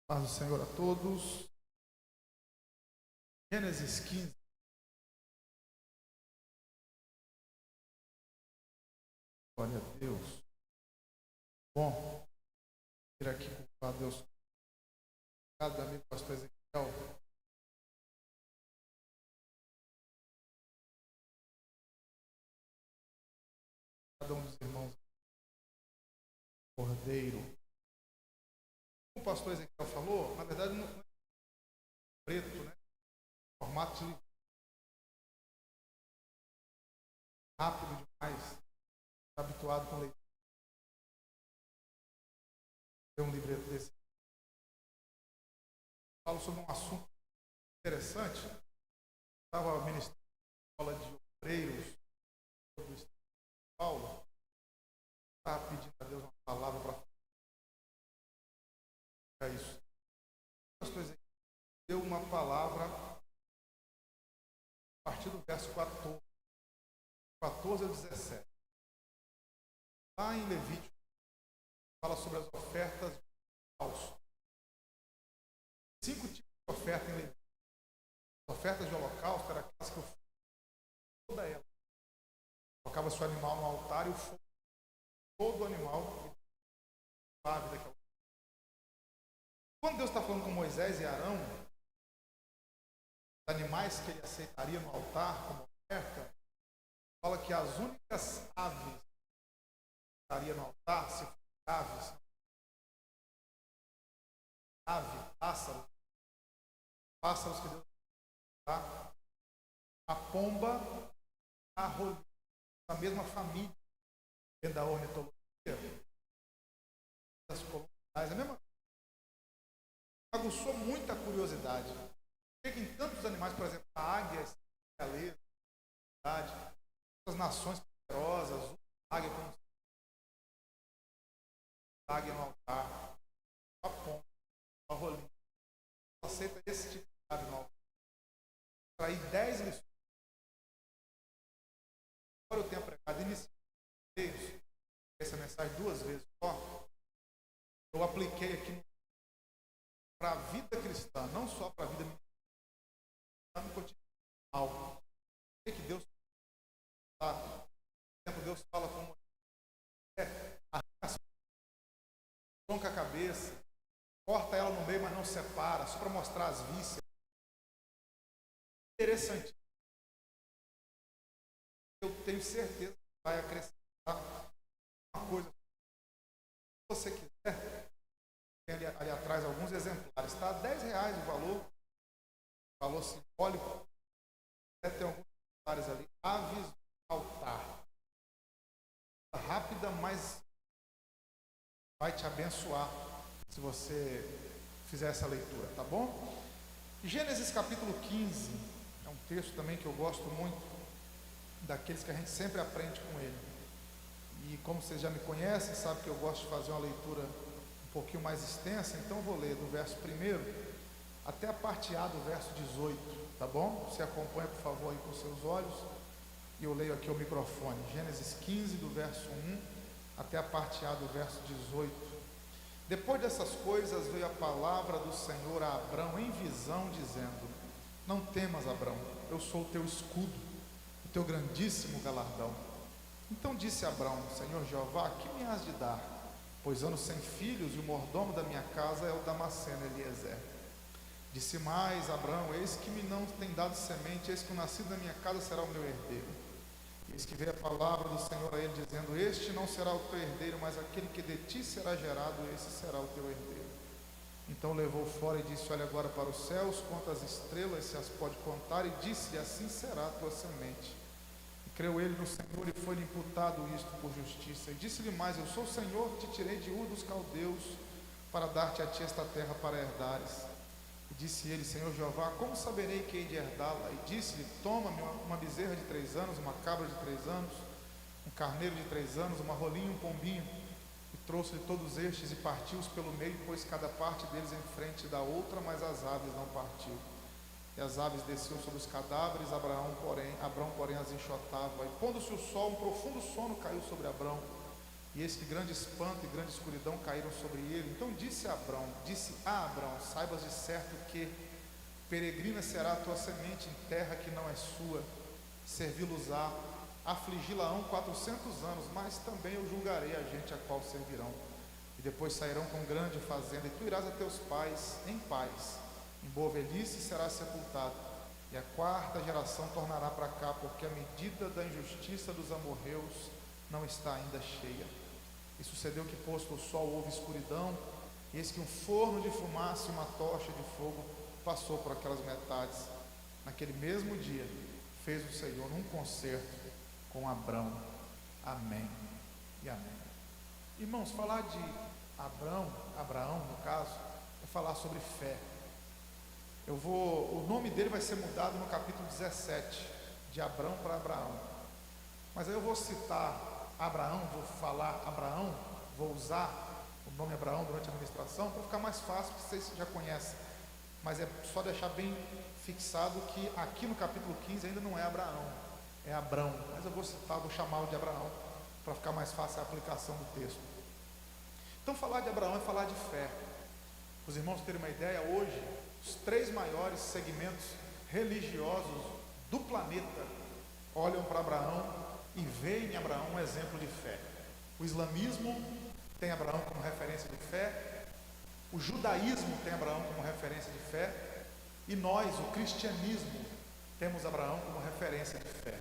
Paz do Senhor a todos. Gênesis 15. Glória a Deus. Bom, vir aqui com a Deus. Obrigado, amigo pastor Ezequiel. Cada um dos irmãos. Cordeiro. Como o pastor Ezequiel falou, na verdade não é preto, né? Formato de rápido demais. Está habituado com leitura. Tem um livreto desse. Falo sobre um assunto interessante. Estava ministrando escola de obreiros do Estado de Paulo. Estava pedindo a Deus uma palavra para isso. Deu uma palavra a partir do verso 14 a 17. Lá em Levítico, fala sobre as ofertas de holocausto. 5 tipos de oferta em Levítico. As ofertas de holocausto eram aquelas que eu fiz toda ela. Colocava seu animal no altar e o fogo, todo o animal, suave daquela. Quando Deus está falando com Moisés e Arão, os animais que ele aceitaria no altar como oferta, fala que as únicas aves que estaria no altar, se fossem aves, pássaros que Deus dá, a pomba, a rolinha, a mesma família, dentro da ornitologia, das coloniais, a mesma. Aguçou muita curiosidade. Por que em tantos animais, por exemplo, a águia, a galeza, as nações poderosas, a águia como a águia no altar, a pomba, a rolinha, aceita esse tipo de ave no altar. Extrair 10 lições. Agora eu tenho pregado inicialmente essa mensagem 2 vezes só. Eu apliquei aqui para a vida cristã, não só para a vida no cotidiano. O que Deus fala? Deus fala como tronca a cabeça, corta ela no meio, mas não separa, só para mostrar as vísceras. Interessante. Eu tenho certeza que vai acrescentar uma coisa. Se você quiser, tem ali atrás alguns exemplares. Está R$10 o valor simbólico. Tem alguns exemplares ali. Aves do altar. Rápida, mas vai te abençoar se você fizer essa leitura, tá bom? Gênesis capítulo 15 é um texto também que eu gosto muito, daqueles que a gente sempre aprende com ele. E como vocês já me conhecem, sabem que eu gosto de fazer uma leitura um pouquinho mais extensa, então eu vou ler do verso 1 até a parte A do verso 18, tá bom? Você acompanha, por favor, aí com seus olhos, e eu leio aqui o microfone. Gênesis 15, do verso 1 até a parte A do verso 18. Depois dessas coisas veio a palavra do Senhor a Abrão em visão, dizendo: Não temas, Abrão, eu sou o teu escudo, o teu grandíssimo galardão. Então disse Abrão: Senhor Jeová, que me has de dar? Pois ando sem filhos, e o mordomo da minha casa é o Damasceno Eliezer. Disse mais Abrão: Eis que me não tem dado semente, eis que o nascido da minha casa será o meu herdeiro. Eis que veio a palavra do Senhor a ele, dizendo: Este não será o teu herdeiro, mas aquele que de ti será gerado, esse será o teu herdeiro. Então levou fora e disse: Olha agora para os céus, conta as estrelas, se as pode contar, e disse-lhe: Assim será a tua semente. E creu ele no Senhor, e foi-lhe imputado isto por justiça. E disse-lhe mais: Eu sou o Senhor que te tirei de Ur dos Caldeus, para dar-te a ti esta terra para herdares. E disse ele: Senhor Jeová, como saberei que hei de herdá-la? E disse-lhe: Toma-me uma bezerra de 3 anos, uma cabra de 3 anos, um carneiro de 3 anos, uma rolinha e um pombinho. E trouxe-lhe todos estes e partiu-os pelo meio, pôs cada parte deles em frente da outra, mas as aves não partiu. E as aves desciam sobre os cadáveres, Abrão, porém, as enxotava. E pondo-se o sol, um profundo sono caiu sobre Abrão. E eis que grande espanto e grande escuridão caíram sobre ele. Então disse a Abrão, saibas de certo que peregrina será a tua semente em terra que não é sua, servi-los-á, afligi-la-ão 400 anos, mas também eu julgarei a gente a qual servirão. E depois sairão com grande fazenda, e tu irás a teus pais em paz, em boa velhice serás sepultado, e a quarta geração tornará para cá, porque a medida da injustiça dos amorreus não está ainda cheia. E sucedeu que, posto o sol, houve escuridão, e eis que um forno de fumaça e uma tocha de fogo passou por aquelas metades. Naquele mesmo dia fez o Senhor um concerto com Abrão. Amém e amém. Irmãos, falar de Abraão no caso, é falar sobre fé. O nome dele vai ser mudado no capítulo 17, de Abrão para Abraão. Mas aí eu vou citar Abraão, vou falar Abraão, vou usar o nome Abraão durante a ministração para ficar mais fácil, porque vocês já conhecem. Mas é só deixar bem fixado que aqui no capítulo 15 ainda não é Abraão, é Abrão. Mas eu vou citar, vou chamá-lo de Abraão para ficar mais fácil a aplicação do texto. Então falar de Abraão é falar de fé. Os irmãos terem uma ideia, hoje os 3 maiores segmentos religiosos do planeta olham para Abraão e veem em Abraão um exemplo de fé. O islamismo tem Abraão como referência de fé, o judaísmo tem Abraão como referência de fé, e nós, o cristianismo, temos Abraão como referência de fé.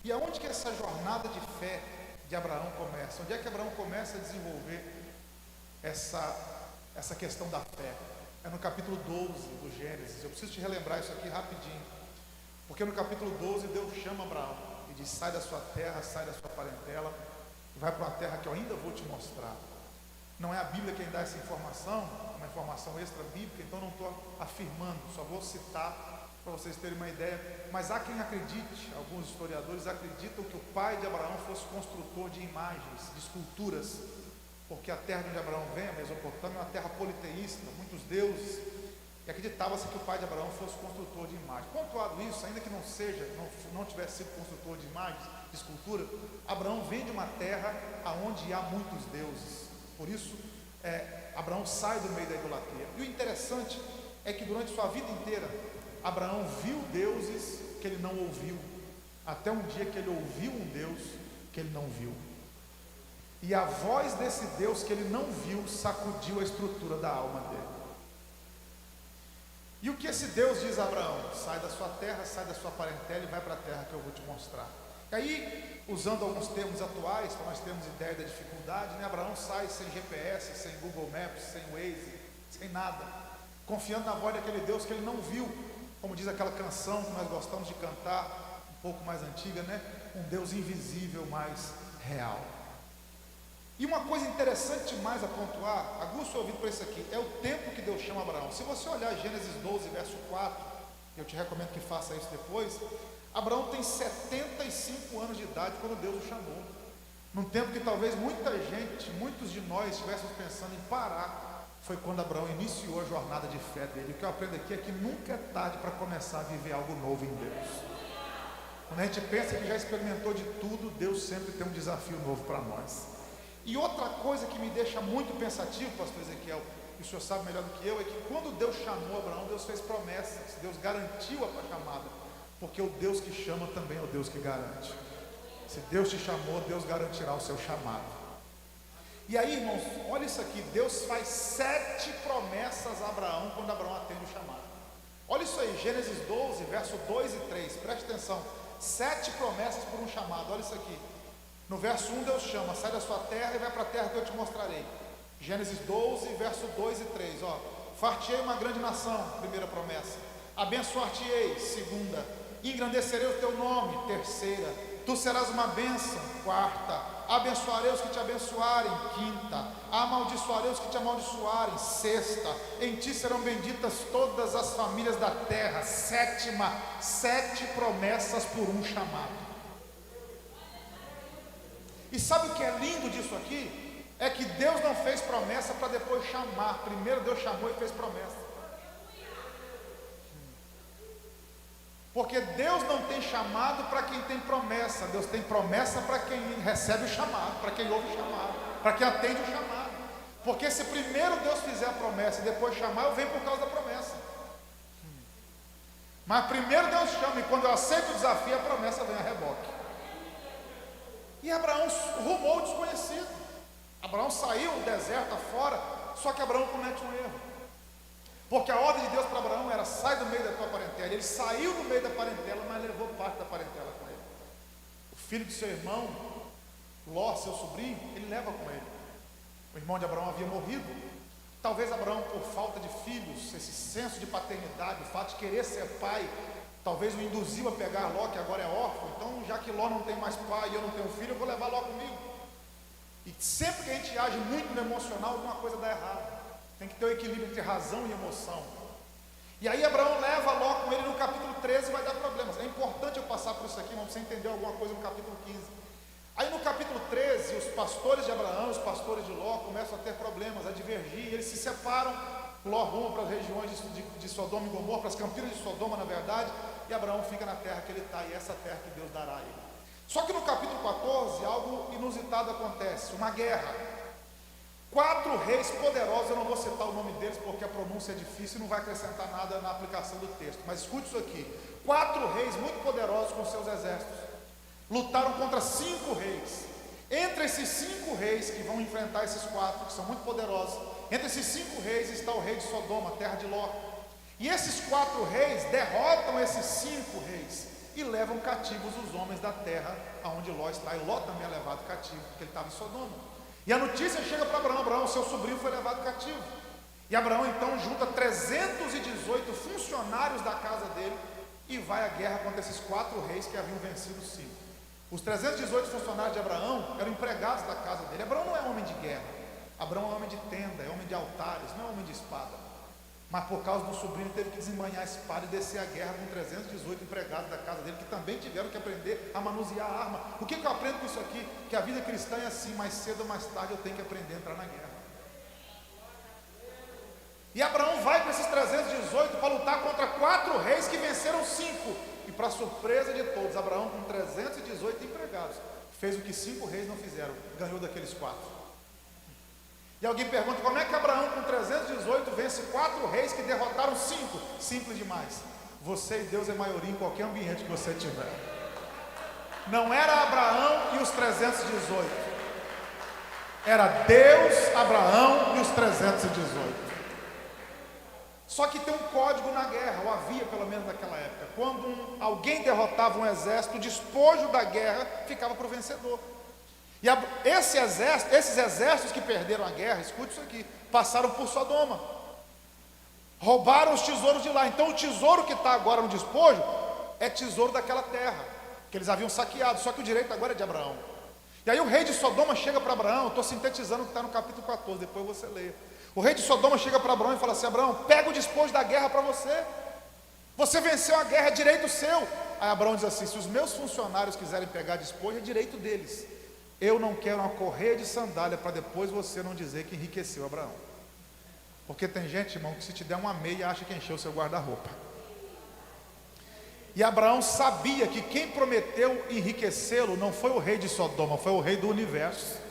E aonde que essa jornada de fé de Abraão começa? Onde é que Abraão começa a desenvolver essa questão da fé? É no capítulo 12 do Gênesis. Eu preciso te relembrar isso aqui rapidinho, porque no capítulo 12 Deus chama Abraão e diz: sai da sua terra, sai da sua parentela, vai para uma terra que eu ainda vou te mostrar. Não é a Bíblia quem dá essa informação, é uma informação extra bíblica, então não estou afirmando, só vou citar para vocês terem uma ideia. Mas há quem acredite, alguns historiadores acreditam que o pai de Abraão fosse construtor de imagens, de esculturas, porque a terra de onde Abraão vem, a Mesopotâmia, é uma terra politeísta, muitos deuses, e acreditava-se que o pai de Abraão fosse construtor de imagens. Pontuado isso, ainda que não tivesse sido construtor de imagens, de escultura, Abraão vem de uma terra onde há muitos deuses. Por isso, Abraão sai do meio da idolatria. E o interessante é que durante sua vida inteira, Abraão viu deuses que ele não ouviu, até um dia que ele ouviu um Deus que ele não viu. E a voz desse Deus que ele não viu sacudiu a estrutura da alma dele. E o que esse Deus diz a Abraão? Sai da sua terra, sai da sua parentela e vai para a terra que eu vou te mostrar. E aí, usando alguns termos atuais, para nós termos ideia da dificuldade, né? Abraão sai sem GPS, sem Google Maps, sem Waze, sem nada, confiando na voz daquele Deus que ele não viu, como diz aquela canção que nós gostamos de cantar, um pouco mais antiga, né? Um Deus invisível, mas real. E uma coisa interessante demais a pontuar, aguça o ouvido para isso aqui, é o tempo que Deus chama Abraão. Se você olhar Gênesis 12, verso 4, eu te recomendo que faça isso depois, Abraão tem 75 anos de idade quando Deus o chamou. Num tempo que talvez muitos de nós estivéssemos pensando em parar, foi quando Abraão iniciou a jornada de fé dele. O que eu aprendo aqui é que nunca é tarde para começar a viver algo novo em Deus. Quando a gente pensa que já experimentou de tudo, Deus sempre tem um desafio novo para nós. E outra coisa que me deixa muito pensativo, pastor Ezequiel, e o senhor sabe melhor do que eu, é que quando Deus chamou Abraão, Deus fez promessas, Deus garantiu a chamada, porque o Deus que chama também é o Deus que garante. Se Deus te chamou, Deus garantirá o seu chamado. E aí, irmãos, olha isso aqui, Deus faz 7 promessas a Abraão quando Abraão atende o chamado. Olha isso aí, Gênesis 12, verso 2 e 3, preste atenção, 7 promessas por um chamado, olha isso aqui. No verso 1 Deus chama, sai da sua terra e vai para a terra que eu te mostrarei. Gênesis 12, verso 2 e 3, ó. Far-te-ei uma grande nação, primeira promessa. Abençoar-te-ei, segunda. Engrandecerei o teu nome, terceira. Tu serás uma bênção, quarta. Abençoarei os que te abençoarem, quinta. Amaldiçoarei os que te amaldiçoarem, sexta. Em ti serão benditas todas as famílias da terra, sétima. 7 promessas por um chamado. E sabe o que é lindo disso aqui? É que Deus não fez promessa para depois chamar. Primeiro Deus chamou e fez promessa. Porque Deus não tem chamado para quem tem promessa. Deus tem promessa para quem recebe o chamado, para quem ouve o chamado. para quem atende o chamado. Porque se primeiro Deus fizer a promessa e depois chamar, eu venho por causa da promessa. Mas primeiro Deus chama, e quando eu aceito o desafio, a promessa vem a reboque. E Abraão rumou o desconhecido. Abraão saiu do deserto afora, só que Abraão comete um erro. Porque a ordem de Deus para Abraão era: sai do meio da tua parentela. Ele saiu do meio da parentela, mas levou parte da parentela com ele. O filho de seu irmão, Ló, seu sobrinho, ele leva com ele. O irmão de Abraão havia morrido. Talvez Abraão, por falta de filhos, esse senso de paternidade, o fato de querer ser pai, talvez o induziu a pegar Ló, que agora é órfão. Então, já que Ló não tem mais pai e eu não tenho filho, eu vou levar Ló comigo. E sempre que a gente age muito no emocional, alguma coisa dá errado. Tem que ter o equilíbrio entre razão e emoção. E aí Abraão leva Ló com ele no capítulo 13 e vai dar problemas. É importante eu passar por isso aqui, irmão, para você entender alguma coisa no capítulo 15. Aí no capítulo 13, os pastores de Abraão, os pastores de Ló começam a ter problemas, a divergir, eles se separam. Ló ruma para as regiões de Sodoma e Gomorra, para as campinas de Sodoma, na verdade, e Abraão fica na terra que ele está, e essa terra que Deus dará a ele. Só que no capítulo 14, algo inusitado acontece, uma guerra. 4 reis poderosos, eu não vou citar o nome deles porque a pronúncia é difícil e não vai acrescentar nada na aplicação do texto, mas escute isso aqui: 4 reis muito poderosos com seus exércitos lutaram contra 5 reis. Entre esses 5 reis que vão enfrentar esses 4, que são muito poderosos, entre esses 5 reis está o rei de Sodoma, terra de Ló. E esses 4 reis derrotam esses 5 reis e levam cativos os homens da terra aonde Ló está. E Ló também é levado cativo, porque ele estava em Sodoma. E a notícia chega para Abraão: Abraão, seu sobrinho foi levado cativo. E Abraão então junta 318 funcionários da casa dele e vai à guerra contra esses 4 reis que haviam vencido os 5. Os 318 funcionários de Abraão eram empregados da casa dele. Abraão não é homem de guerra. Abraão é homem de tenda, é homem de altares, não é homem de espada. Mas por causa do sobrinho teve que desembanhar a espada e descer a guerra com 318 empregados da casa dele, que também tiveram que aprender a manusear a arma. O que eu aprendo com isso aqui? Que a vida cristã é assim: mais cedo ou mais tarde eu tenho que aprender a entrar na guerra. E Abraão vai com esses 318 para lutar contra 4 reis que venceram 5. E para surpresa de todos, Abraão, com 318 empregados, fez o que 5 reis não fizeram: ganhou daqueles 4. E alguém pergunta: como é que Abraão com 318 vence 4 reis que derrotaram 5? Simples demais: você e Deus é maioria em qualquer ambiente que você tiver. Não era Abraão e os 318, era Deus, Abraão e os 318. Só que tem um código na guerra, ou havia pelo menos naquela época: quando alguém derrotava um exército, o despojo da guerra ficava para o vencedor. E esses exércitos que perderam a guerra, escute isso aqui, passaram por Sodoma, roubaram os tesouros de lá. Então o tesouro que está agora no despojo é tesouro daquela terra que eles haviam saqueado, só que o direito agora é de Abraão. E aí o rei de Sodoma chega para Abraão, estou sintetizando o que está no capítulo 14, depois você lê. O rei de Sodoma chega para Abraão e fala assim: Abraão, pega o despojo da guerra para você. Você venceu a guerra, é direito seu. Aí Abraão diz assim: se os meus funcionários quiserem pegar despojo, é direito deles. Eu não quero uma correia de sandália para depois você não dizer que enriqueceu Abraão. Porque tem gente, irmão, que se te der uma meia, acha que encheu o seu guarda-roupa. E Abraão sabia que quem prometeu enriquecê-lo não foi o rei de Sodoma, foi o rei do universo.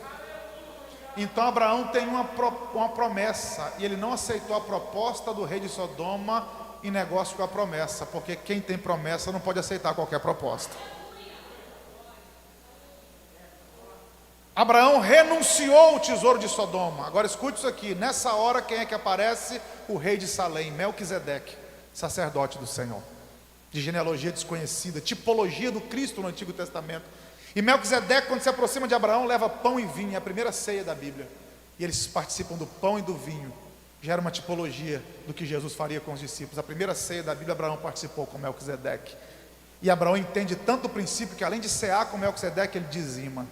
Então Abraão tem uma promessa, e ele não aceitou a proposta do rei de Sodoma em negócio com a promessa, porque quem tem promessa não pode aceitar qualquer proposta. Abraão renunciou o tesouro de Sodoma. Agora escute isso aqui: nessa hora quem é que aparece? O rei de Salém, Melquisedeque, sacerdote do Senhor, de genealogia desconhecida, tipologia do Cristo no Antigo Testamento. E Melquisedeque, quando se aproxima de Abraão, leva pão e vinho, é a primeira ceia da Bíblia. E eles participam do pão e do vinho. Já era uma tipologia do que Jesus faria com os discípulos. A primeira ceia da Bíblia, Abraão participou com Melquisedeque. E Abraão entende tanto o princípio que, além de cear com Melquisedeque, ele dizima.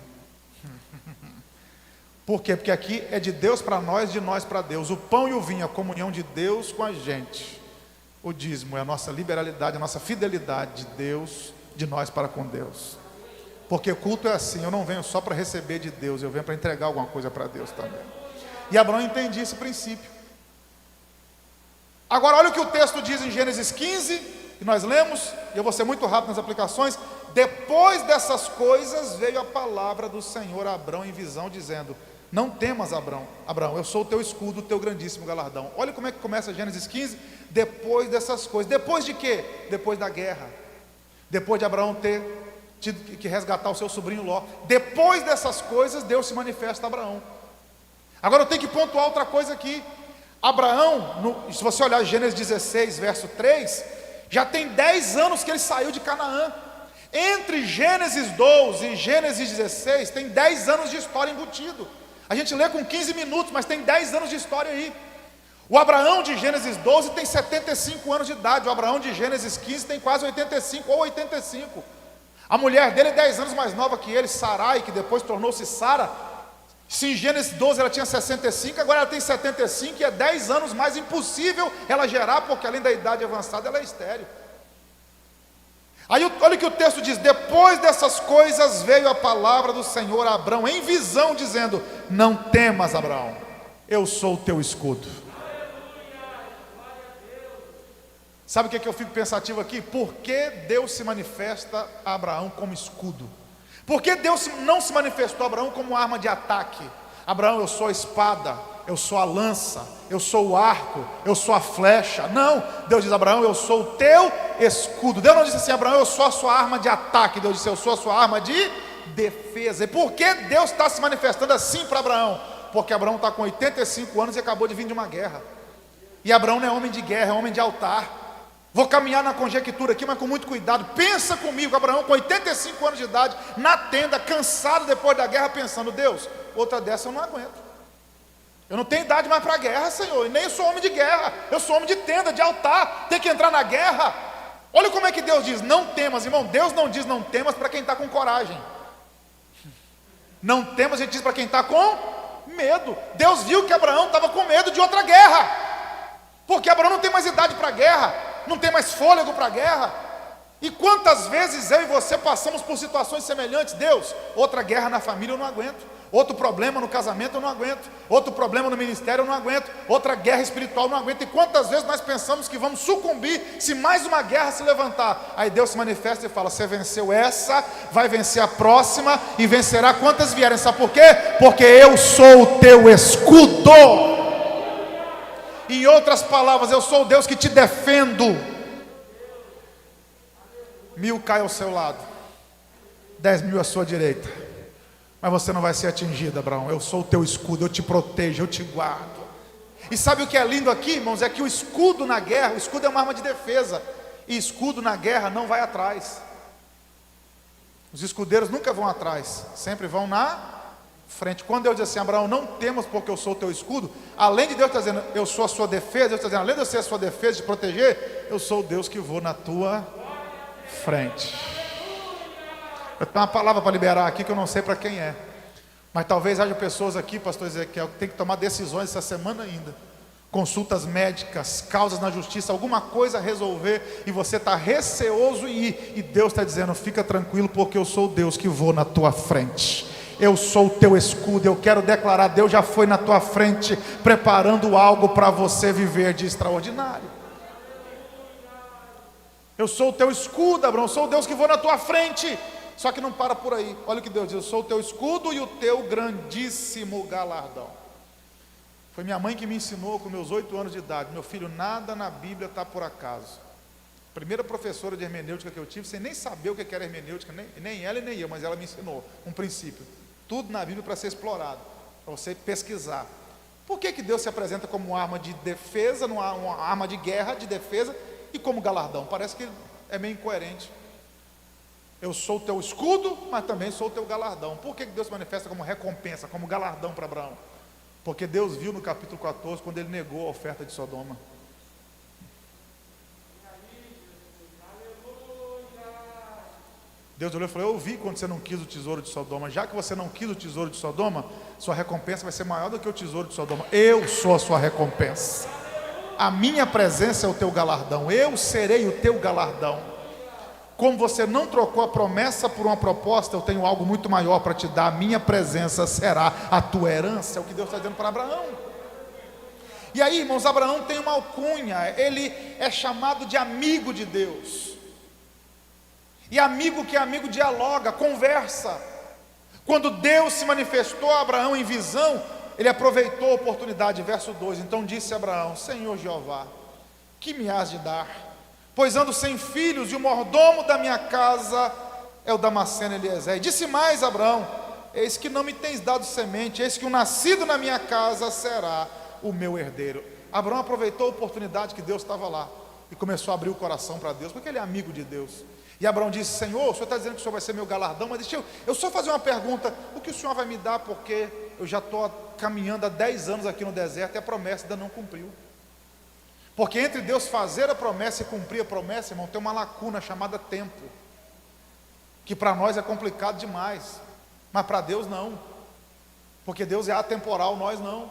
Por quê? Porque aqui é de Deus para nós, de nós para Deus. O pão e o vinho, a comunhão de Deus com a gente. O dízimo é a nossa liberalidade, a nossa fidelidade de Deus, de nós para com Deus. Porque o culto é assim: eu não venho só para receber de Deus, eu venho para entregar alguma coisa para Deus também. E Abraão entendia esse princípio. Agora olha o que o texto diz em Gênesis 15, que nós lemos, e eu vou ser muito rápido nas aplicações. Depois dessas coisas veio a palavra do Senhor a Abraão em visão, dizendo: Não temas, Abraão, eu sou o teu escudo, o teu grandíssimo galardão. Olha como é que começa Gênesis 15, depois dessas coisas. Depois de quê? Depois da guerra. Depois de Abraão ter tido que resgatar o seu sobrinho Ló. Depois dessas coisas, Deus se manifesta a Abraão. Agora eu tenho que pontuar outra coisa aqui. Abraão, se você olhar Gênesis 16, verso 3, já tem 10 anos que ele saiu de Canaã. Entre Gênesis 12 e Gênesis 16, tem 10 anos de história embutido. A gente lê com 15 minutos, mas tem 10 anos de história aí. O Abraão de Gênesis 12 tem 75 anos de idade. O Abraão de Gênesis 15 tem quase 85 ou 85. A mulher dele é 10 anos mais nova que ele, Sarai, que depois tornou-se Sara. Se em Gênesis 12 ela tinha 65, agora ela tem 75 e é 10 anos mais impossível ela gerar, porque além da idade avançada ela é estéril. Aí olha o que o texto diz: depois dessas coisas veio a palavra do Senhor a Abraão em visão, dizendo: não temas, Abraão, eu sou o teu escudo. Sabe o que eu fico pensativo aqui? Por que Deus se manifesta a Abraão como escudo? Por que Deus não se manifestou a Abraão como arma de ataque? Abraão, eu sou a espada, eu sou a lança, eu sou o arco, eu sou a flecha. Não, Deus diz: Abraão, eu sou o teu escudo. Deus não disse assim: Abraão, eu sou a sua arma de ataque. Deus disse: eu sou a sua arma de defesa. E por que Deus está se manifestando assim para Abraão? Porque Abraão está com 85 anos e acabou de vir de uma guerra. E Abraão não é homem de guerra, é homem de altar. Vou caminhar na conjectura aqui, mas com muito cuidado. Pensa comigo, Abraão com 85 anos de idade, na tenda, cansado depois da guerra, pensando: Deus, outra dessa eu não aguento. Eu não tenho idade mais para a guerra, Senhor, e nem eu sou homem de guerra, eu sou homem de tenda, de altar, tem que entrar na guerra. Olha como é que Deus diz: não temas, irmão. Deus não diz não temas para quem está com coragem. Não temas, a gente diz para quem está com medo. Deus viu que Abraão estava com medo de outra guerra, porque Abraão não tem mais idade para a guerra, não tem mais fôlego para a guerra. E quantas vezes eu e você passamos por situações semelhantes? Deus, outra guerra na família eu não aguento, outro problema no casamento eu não aguento, outro problema no ministério eu não aguento, outra guerra espiritual eu não aguento. E quantas vezes nós pensamos que vamos sucumbir se mais uma guerra se levantar? Aí Deus se manifesta e fala: você venceu essa, vai vencer a próxima e vencerá quantas vierem. Sabe por quê? Porque eu sou o teu escudo. Em outras palavras, eu sou o Deus que te defendo. 1000 cai ao seu lado, 10.000 à sua direita, mas você não vai ser atingido, Abraão. Eu sou o teu escudo, eu te protejo, eu te guardo. E sabe o que é lindo aqui, irmãos? É que o escudo na guerra, o escudo é uma arma de defesa, e escudo na guerra não vai atrás. Os escudeiros nunca vão atrás, sempre vão na frente. Quando Deus diz assim: Abraão, não temas porque eu sou o teu escudo, além de Deus estar dizendo eu sou a sua defesa, Deus está dizendo, além de eu ser a sua defesa, de proteger, eu sou o Deus que vou na tua frente. Eu tenho uma palavra para liberar aqui que eu não sei para quem é, mas talvez haja pessoas aqui, pastor Ezequiel, que tem que tomar decisões essa semana ainda, consultas médicas, causas na justiça, alguma coisa a resolver, e você está receoso e Deus está dizendo: fica tranquilo porque eu sou o Deus que vou na tua frente. Eu sou o teu escudo. Eu quero declarar: Deus já foi na tua frente, preparando algo para você viver de extraordinário. Eu sou o teu escudo, Abraão, eu sou o Deus que vou na tua frente. Só que não para por aí. Olha o que Deus diz: eu sou o teu escudo e o teu grandíssimo galardão. Foi minha mãe que me ensinou com meus 8 anos de idade: meu filho, nada na Bíblia está por acaso. Primeira professora de hermenêutica que eu tive, sem nem saber o que era hermenêutica, nem ela e nem eu, mas ela me ensinou um princípio: tudo na Bíblia para ser explorado, para você pesquisar. Por que Deus se apresenta como uma arma de defesa, uma arma de guerra, de defesa, e como galardão? Parece que é meio incoerente. Eu sou o teu escudo, mas também sou o teu galardão. Por que Deus se manifesta como recompensa, como galardão para Abraão? Porque Deus viu no capítulo 14, quando ele negou a oferta de Sodoma. Deus olhou e falou: eu vi quando você não quis o tesouro de Sodoma. Já que você não quis o tesouro de Sodoma, sua recompensa vai ser maior do que o tesouro de Sodoma. Eu sou a sua recompensa. A minha presença é o teu galardão. Eu serei o teu galardão. Como você não trocou a promessa por uma proposta, eu tenho algo muito maior para te dar. A minha presença será a tua herança. É o que Deus está dizendo para Abraão. E aí, irmãos, Abraão tem uma alcunha. Ele é chamado de amigo de Deus. E amigo que é amigo dialoga, conversa. Quando Deus se manifestou a Abraão em visão, ele aproveitou a oportunidade, verso 2, então disse Abraão: Senhor Jeová, que me has de dar? Pois ando sem filhos, e o mordomo da minha casa é o Damasceno Eliezer. E disse mais Abraão: eis que não me tens dado semente, eis que o nascido na minha casa será o meu herdeiro. Abraão aproveitou a oportunidade que Deus estava lá, e começou a abrir o coração para Deus, porque ele é amigo de Deus. E Abraão disse: Senhor, o Senhor está dizendo que o Senhor vai ser meu galardão, mas deixa eu só fazer uma pergunta: o que o Senhor vai me dar? Porque eu já estou caminhando há 10 anos aqui no deserto, e a promessa ainda não cumpriu. Porque entre Deus fazer a promessa e cumprir a promessa, irmão, tem uma lacuna chamada tempo, que para nós é complicado demais, mas para Deus não, porque Deus é atemporal, nós não.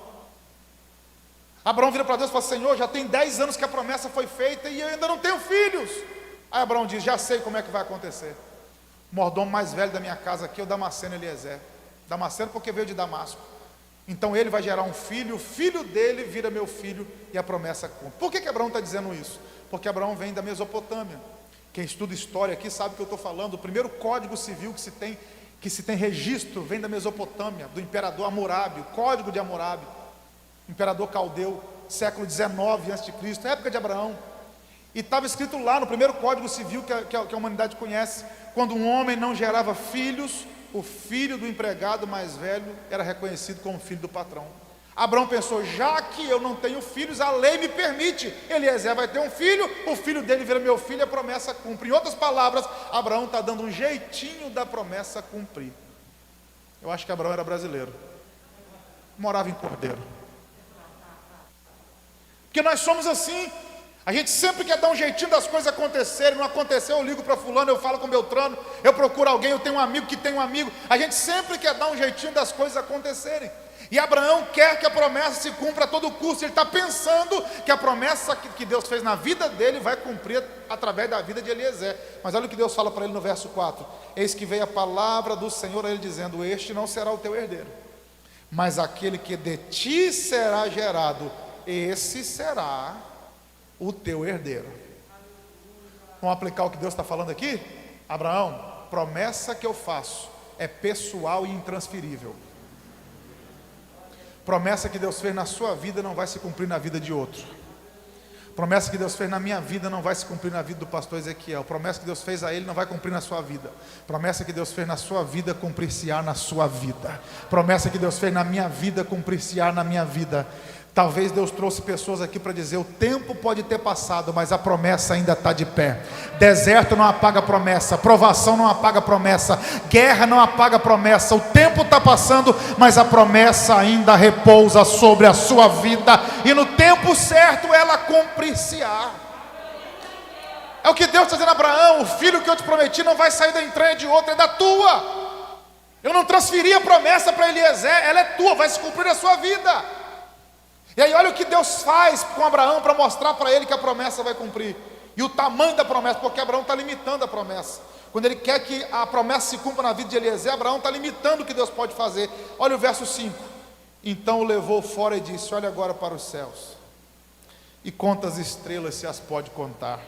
Abraão vira para Deus e fala: Senhor, já tem 10 anos que a promessa foi feita e eu ainda não tenho filhos. Aí Abraão diz: já sei como é que vai acontecer. O mordomo mais velho da minha casa aqui é o Damasceno Eliezer. Damasceno porque veio de Damasco. Então ele vai gerar um filho, o filho dele vira meu filho, e a promessa cumpre. Por que Abraão está dizendo isso? Porque Abraão vem da Mesopotâmia. Quem estuda história aqui sabe o que eu estou falando. O primeiro código civil que se tem registro vem da Mesopotâmia, do imperador Hammurabi, o código de Hammurabi, imperador caldeu, século 19 a.C., época de Abraão. E estava escrito lá no primeiro código civil que a humanidade conhece: quando um homem não gerava filhos, o filho do empregado mais velho era reconhecido como filho do patrão. Abraão pensou: já que eu não tenho filhos, a lei me permite, Eliezer vai ter um filho, o filho dele vira meu filho, a promessa cumpre. Em outras palavras, Abraão está dando um jeitinho da promessa cumprir. Eu acho que Abraão era brasileiro, morava em Cordeiro, porque nós somos assim. A gente sempre quer dar um jeitinho das coisas acontecerem. Não aconteceu, eu ligo para fulano, eu falo com Beltrano, eu procuro alguém, eu tenho um amigo que tem um amigo. A gente sempre quer dar um jeitinho das coisas acontecerem. E Abraão quer que a promessa se cumpra a todo custo. Ele está pensando que a promessa que Deus fez na vida dele vai cumprir através da vida de Eliezer. Mas olha o que Deus fala para ele no verso 4: eis que veio a palavra do Senhor a ele dizendo: este não será o teu herdeiro, mas aquele que de ti será gerado, esse será o teu herdeiro. Vamos aplicar o que Deus está falando aqui? Abraão, promessa que eu faço é pessoal e intransferível. Promessa que Deus fez na sua vida não vai se cumprir na vida de outro. Promessa que Deus fez na minha vida não vai se cumprir na vida do pastor Ezequiel. Promessa que Deus fez a ele não vai cumprir na sua vida. Promessa que Deus fez na sua vida, cumprir-se-á na sua vida. Promessa que Deus fez na minha vida, cumprir-se-á na minha vida. Talvez Deus trouxe pessoas aqui para dizer: o tempo pode ter passado, mas a promessa ainda está de pé. Deserto não apaga a promessa, provação não apaga a promessa, guerra não apaga a promessa. O tempo está passando, mas a promessa ainda repousa sobre a sua vida, e no tempo certo ela cumprir-se-á. É o que Deus está dizendo a Abraão: o filho que eu te prometi não vai sair da entranha de outro, é da tua. Eu não transferi a promessa para Eliezer, ela é tua, vai se cumprir na sua vida. E aí olha o que Deus faz com Abraão para mostrar para ele que a promessa vai cumprir. E o tamanho da promessa, porque Abraão está limitando a promessa. Quando ele quer que a promessa se cumpra na vida de Eliezer, Abraão está limitando o que Deus pode fazer. Olha o verso 5. Então o levou fora e disse: olha agora para os céus, e conta as estrelas, se as pode contar.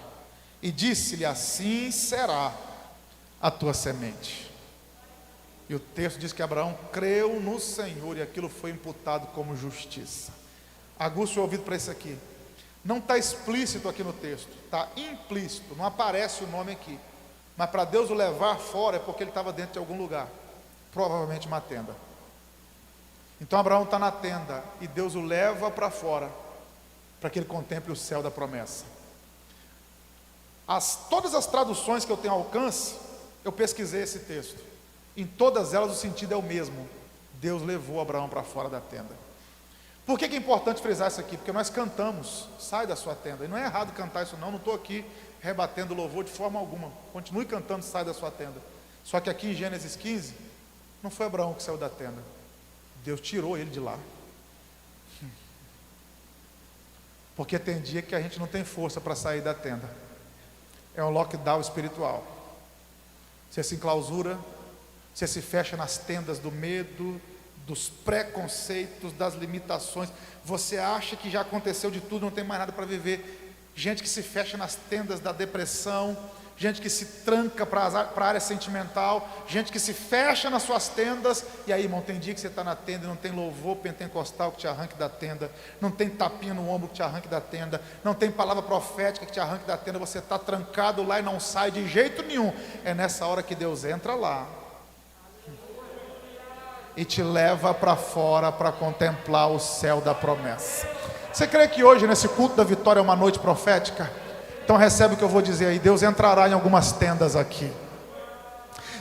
E disse-lhe: assim será a tua semente. E o texto diz que Abraão creu no Senhor, e aquilo foi imputado como justiça. Aguça o ouvido para isso aqui. Não está explícito aqui no texto, está implícito, não aparece o nome aqui. Mas para Deus o levar fora é porque ele estava dentro de algum lugar, provavelmente uma tenda. Então Abraão está na tenda e Deus o leva para fora, para que ele contemple o céu da promessa. Todas as traduções que eu tenho alcance, eu pesquisei esse texto. Em todas elas o sentido é o mesmo: Deus levou Abraão para fora da tenda. Por que é importante frisar isso aqui? Porque nós cantamos: sai da sua tenda. E não é errado cantar isso não estou aqui rebatendo louvor de forma alguma. Continue cantando: sai da sua tenda. Só que aqui em Gênesis 15, não foi Abraão que saiu da tenda, Deus tirou ele de lá. Porque tem dia que a gente não tem força para sair da tenda. É um lockdown espiritual. Você se enclausura, você se fecha nas tendas do medo, dos preconceitos, das limitações. Você acha que já aconteceu de tudo, não tem mais nada para viver. Gente que se fecha nas tendas da depressão, gente que se tranca para a área sentimental, gente que se fecha nas suas tendas. E aí, irmão, tem dia que você está na tenda e não tem louvor pentecostal que te arranque da tenda, não tem tapinha no ombro que te arranque da tenda, não tem palavra profética que te arranque da tenda, você está trancado lá e não sai de jeito nenhum. É nessa hora que Deus entra lá e te leva para fora para contemplar o céu da promessa. Você crê que hoje, nesse culto da vitória, é uma noite profética? Então recebe o que eu vou dizer aí. Deus entrará em algumas tendas aqui.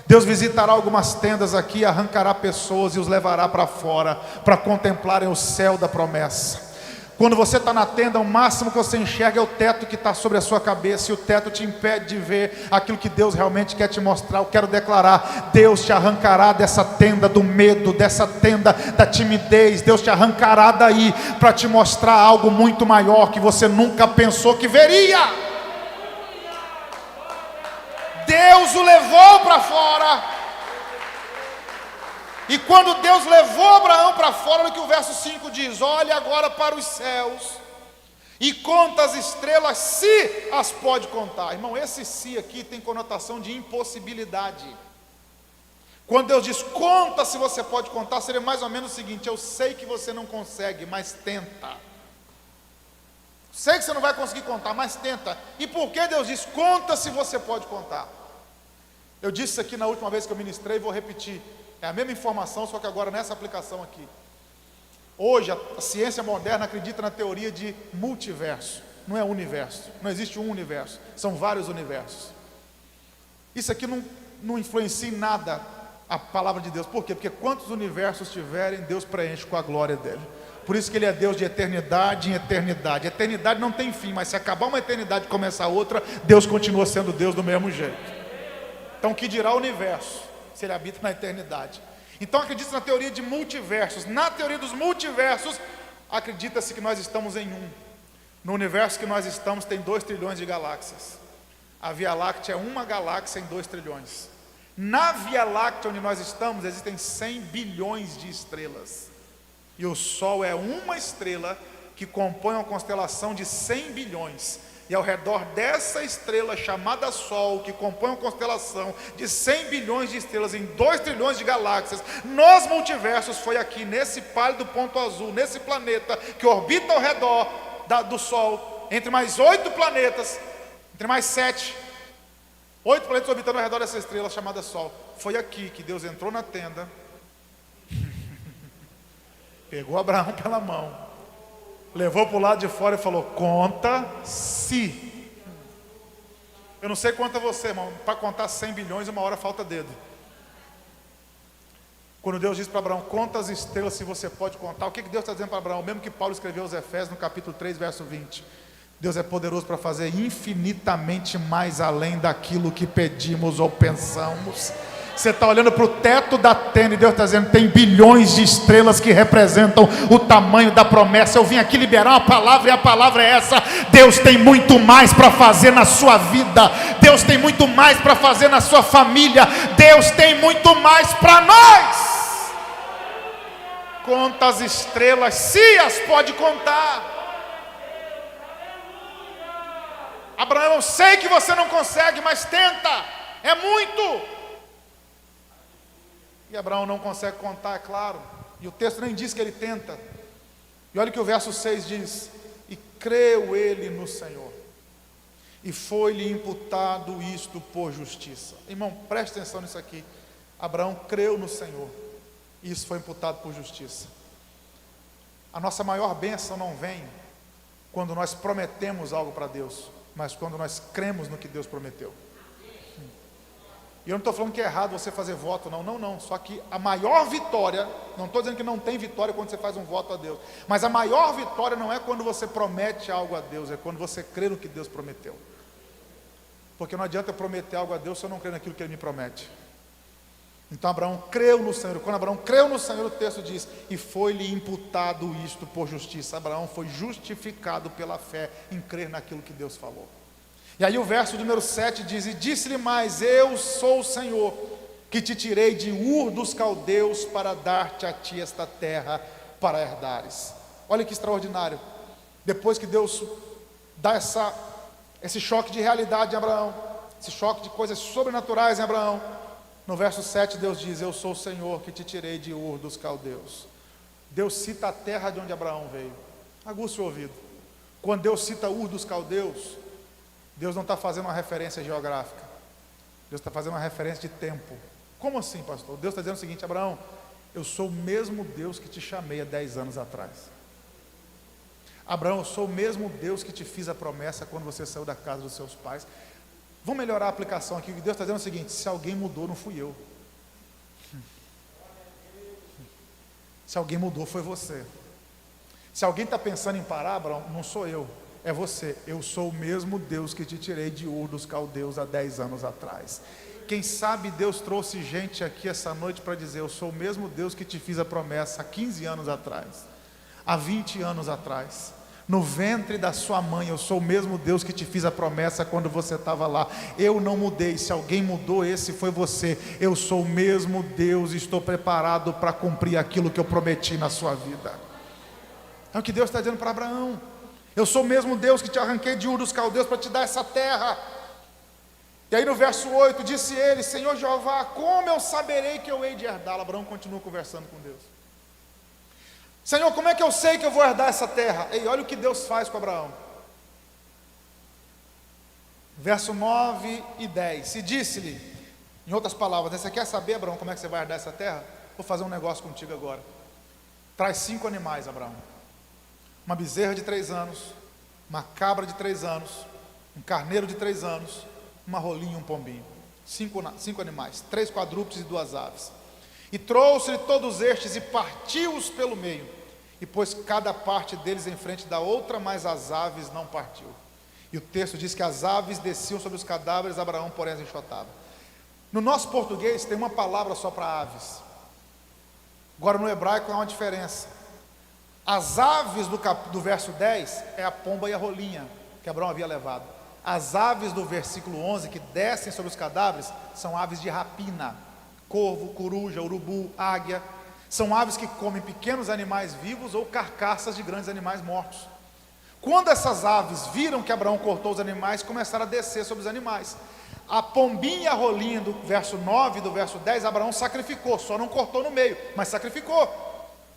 Deus visitará algumas tendas aqui, arrancará pessoas e os levará para fora, para contemplarem o céu da promessa. Quando você está na tenda, o máximo que você enxerga é o teto que está sobre a sua cabeça, e o teto te impede de ver aquilo que Deus realmente quer te mostrar. Eu quero declarar: Deus te arrancará dessa tenda do medo, dessa tenda da timidez. Deus te arrancará daí para te mostrar algo muito maior que você nunca pensou que veria. Deus o levou para fora. E quando Deus levou Abraão para fora, olha o que o verso 5 diz: olhe agora para os céus e conta as estrelas, se as pode contar. Irmão, esse se aqui tem conotação de impossibilidade. Quando Deus diz conta se você pode contar, seria mais ou menos o seguinte: eu sei que você não consegue, mas tenta. Sei que você não vai conseguir contar, mas tenta. E por que Deus diz conta se você pode contar? Eu disse isso aqui na última vez que eu ministrei e vou repetir. É a mesma informação, só que agora nessa aplicação aqui. Hoje a ciência moderna acredita na teoria de multiverso. Não é universo, não existe um universo, são vários universos. Isso aqui não influencia em nada a palavra de Deus. Por quê? Porque quantos universos tiverem, Deus preenche com a glória dele. Por isso que ele é Deus de eternidade em eternidade. Eternidade não tem fim, mas se acabar uma eternidade e começar outra, Deus continua sendo Deus do mesmo jeito. Então, que dirá o universo, se ele habita na eternidade? Então acredita na teoria de multiversos. Na teoria dos multiversos, acredita-se que nós estamos em um. No universo que nós estamos tem 2 trilhões de galáxias. A Via Láctea é uma galáxia em 2 trilhões. Na Via Láctea onde nós estamos, existem 100 bilhões de estrelas. E o Sol é uma estrela que compõe uma constelação de 100 bilhões. E ao redor dessa estrela chamada Sol, que compõe uma constelação de 100 bilhões de estrelas em 2 trilhões de galáxias, nos multiversos, foi aqui nesse pálido ponto azul, nesse planeta que orbita ao redor do Sol, entre mais 8 planetas, entre mais 7, 8 planetas orbitando ao redor dessa estrela chamada Sol. Foi aqui que Deus entrou na tenda, pegou Abraão pela mão, levou para o lado de fora e falou: conta-se. Eu não sei quanto é você, irmão. Para contar 100 bilhões, uma hora falta dedo. Quando Deus diz para Abraão: conta as estrelas se você pode contar. O que Deus está dizendo para Abraão? Mesmo que Paulo escreveu aos Efésios no capítulo 3, verso 20. Deus é poderoso para fazer infinitamente mais além daquilo que pedimos ou pensamos. Você está olhando para o teto da tenda e Deus está dizendo: tem bilhões de estrelas que representam o tamanho da promessa. Eu vim aqui liberar uma palavra e a palavra é essa: Deus tem muito mais para fazer na sua vida. Deus tem muito mais para fazer na sua família. Deus tem muito mais para nós. Conta as estrelas, se as pode contar. Abraão, eu sei que você não consegue, mas tenta. É muito. E Abraão não consegue contar, é claro. E o texto nem diz que ele tenta. E olha o que o verso 6 diz: e creu ele no Senhor, e foi-lhe imputado isto por justiça. Irmão, preste atenção nisso aqui. Abraão creu no Senhor, e isso foi imputado por justiça. A nossa maior bênção não vem quando nós prometemos algo para Deus, mas quando nós cremos no que Deus prometeu. E eu não estou falando que é errado você fazer voto, não. Só que a maior vitória, não estou dizendo que não tem vitória quando você faz um voto a Deus, mas a maior vitória não é quando você promete algo a Deus, é quando você crê no que Deus prometeu. Porque não adianta eu prometer algo a Deus se eu não crer naquilo que Ele me promete. Então Abraão creu no Senhor. Quando Abraão creu no Senhor, o texto diz: e foi-lhe imputado isto por justiça. Abraão foi justificado pela fé em crer naquilo que Deus falou. E aí o verso número 7 diz: e disse-lhe mais: eu sou o Senhor, que te tirei de Ur dos caldeus para dar-te a ti esta terra para herdares. Olha que extraordinário. Depois que Deus dá esse choque de realidade em Abraão, esse choque de coisas sobrenaturais em Abraão. No verso 7 Deus diz: eu sou o Senhor que te tirei de Ur dos caldeus. Deus cita a terra de onde Abraão veio. Aguça o ouvido. Quando Deus cita Ur dos caldeus, Deus não está fazendo uma referência geográfica, Deus está fazendo uma referência de tempo. Como assim, pastor? Deus está dizendo o seguinte: Abraão, eu sou o mesmo Deus que te chamei há 10 anos atrás. Abraão, eu sou o mesmo Deus que te fiz a promessa quando você saiu da casa dos seus pais. Vamos melhorar a aplicação aqui. Deus está dizendo o seguinte: se alguém mudou, não fui eu. Se alguém mudou, foi você. Se alguém está pensando em parar, Abraão, não sou eu, é você. Eu sou o mesmo Deus que te tirei de Ur dos caldeus há 10 anos atrás. Quem sabe Deus trouxe gente aqui essa noite para dizer: eu sou o mesmo Deus que te fiz a promessa há 15 anos atrás, há 20 anos atrás. No ventre da sua mãe, eu sou o mesmo Deus que te fiz a promessa quando você estava lá. Eu não mudei. Se alguém mudou, esse foi você. Eu sou o mesmo Deus e estou preparado para cumprir aquilo que eu prometi na sua vida. É o que Deus está dizendo para Abraão. Eu sou o mesmo Deus que te arranquei de Ur dos caldeus para te dar essa terra. E aí no verso 8, disse ele: Senhor Jeová, como eu saberei que eu hei de herdá-la? Abraão continua conversando com Deus. Senhor, como é que eu sei que eu vou herdar essa terra? Ei, olha o que Deus faz com Abraão. Verso 9 e 10. E disse-lhe, em outras palavras: você quer saber, Abraão, como é que você vai herdar essa terra? Vou fazer um negócio contigo agora. Traz 5 animais, Abraão. Uma bezerra de 3 anos, uma cabra de 3 anos, um carneiro de 3 anos, uma rolinha e um pombinho. 5 animais, 3 quadrúpedes e 2 aves. E trouxe-lhe todos estes e partiu-os pelo meio, e pôs cada parte deles em frente da outra, mas as aves não partiu. E o texto diz que as aves desciam sobre os cadáveres, Abraão, porém, as enxotava. No nosso português tem uma palavra só para aves. Agora no hebraico há uma diferença. As aves do verso 10 é a pomba e a rolinha que Abraão havia levado. As aves do versículo 11 que descem sobre os cadáveres são aves de rapina. Corvo, coruja, urubu, águia. São aves que comem pequenos animais vivos ou carcaças de grandes animais mortos. Quando essas aves viram que Abraão cortou os animais, começaram a descer sobre os animais. A pombinha e a rolinha do verso 9 e do verso 10, Abraão sacrificou, só não cortou no meio, mas sacrificou.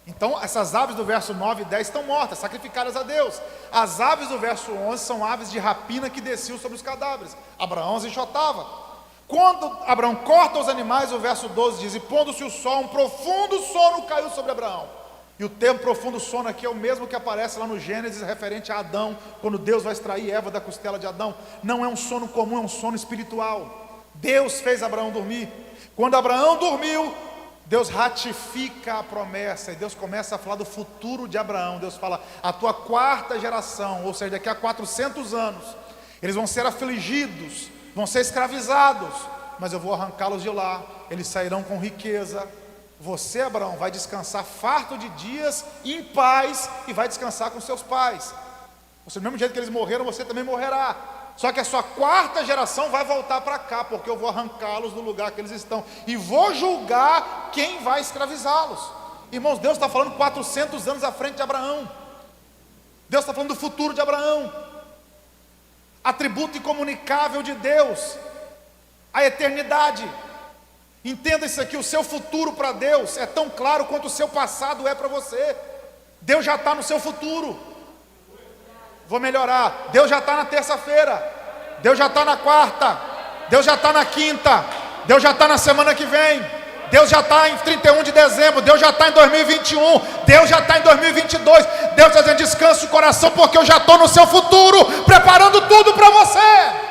Então essas aves do verso 9 e 10 estão mortas, sacrificadas a Deus. As aves do verso 11 são aves de rapina que desciam sobre os cadáveres. Abraão as enxotava. Quando Abraão corta os animais, o verso 12 diz: e pondo-se o sol, um profundo sono caiu sobre Abraão. E o termo profundo sono aqui é o mesmo que aparece lá no Gênesis, referente a Adão, quando Deus vai extrair Eva da costela de Adão. Não é um sono comum, é um sono espiritual. Deus fez Abraão dormir. Quando Abraão dormiu, Deus ratifica a promessa, e Deus começa a falar do futuro de Abraão. Deus fala: a tua 4ª geração, ou seja, daqui a 400 anos, eles vão ser afligidos, vão ser escravizados, mas eu vou arrancá-los de lá, eles sairão com riqueza. Você, Abraão, vai descansar farto de dias, em paz, e vai descansar com seus pais. Do mesmo jeito que eles morreram, você também morrerá. Só que a sua 4ª geração vai voltar para cá, porque eu vou arrancá-los do lugar que eles estão, e vou julgar quem vai escravizá-los. Irmãos, Deus está falando 400 anos à frente de Abraão. Deus está falando do futuro de Abraão. Atributo incomunicável de Deus, a eternidade. Entenda isso aqui: o seu futuro para Deus é tão claro quanto o seu passado é para você. Deus já está no seu futuro. Vou melhorar: Deus já está na terça-feira, Deus já está na quarta, Deus já está na quinta, Deus já está na semana que vem, Deus já está em 31 de dezembro, Deus já está em 2021, Deus já está em 2022. Deus está dizendo: descanse o coração, porque eu já estou no seu futuro, preparando tudo para você.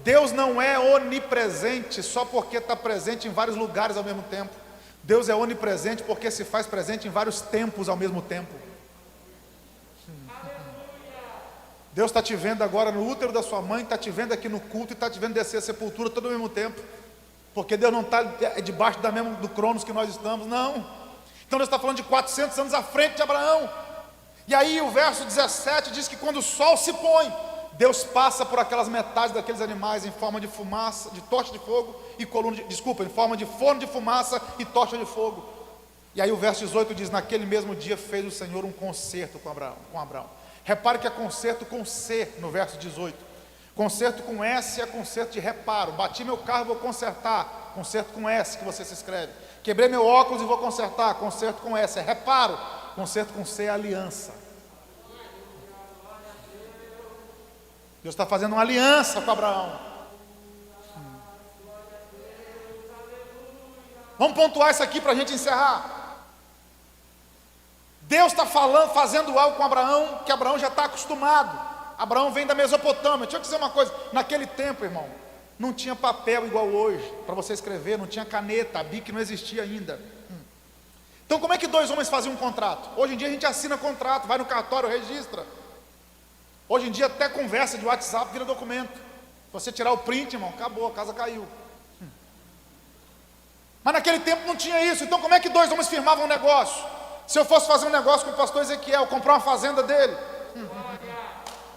Deus não é onipresente só porque está presente em vários lugares ao mesmo tempo. Deus é onipresente porque se faz presente em vários tempos ao mesmo tempo. Deus está te vendo agora no útero da sua mãe, está te vendo aqui no culto e está te vendo descer a sepultura todo ao mesmo tempo. Porque Deus não está debaixo do cronos que nós estamos, não. Então Deus está falando de 400 anos à frente de Abraão. E aí o verso 17 diz que quando o sol se põe, Deus passa por aquelas metades daqueles animais em forma de fumaça, de tocha de fogo e em forma de forno de fumaça e tocha de fogo. E aí o verso 18 diz: naquele mesmo dia fez o Senhor um concerto com Abraão. Repare que é concerto com C no verso 18. Conserto com S é conserto de reparo. Bati meu carro, vou consertar. Conserto com S, que você se escreve. Quebrei meu óculos e vou consertar. Conserto com S é reparo. Conserto com C é aliança. Deus está fazendo uma aliança com Abraão. Vamos pontuar isso aqui para a gente encerrar. Deus está fazendo algo com Abraão que Abraão já está acostumado. Abraão vem da Mesopotâmia. Deixa eu dizer uma coisa, naquele tempo, irmão, não tinha papel igual hoje, para você escrever, não tinha caneta, a BIC não existia ainda. Então como é que dois homens faziam um contrato? Hoje em dia a gente assina contrato, vai no cartório, registra. Hoje em dia até conversa de WhatsApp vira documento. Se você tirar o print, irmão, acabou, a casa caiu. Mas naquele tempo não tinha isso, então como é que dois homens firmavam um negócio? Se eu fosse fazer um negócio com o pastor Ezequiel, comprar uma fazenda dele,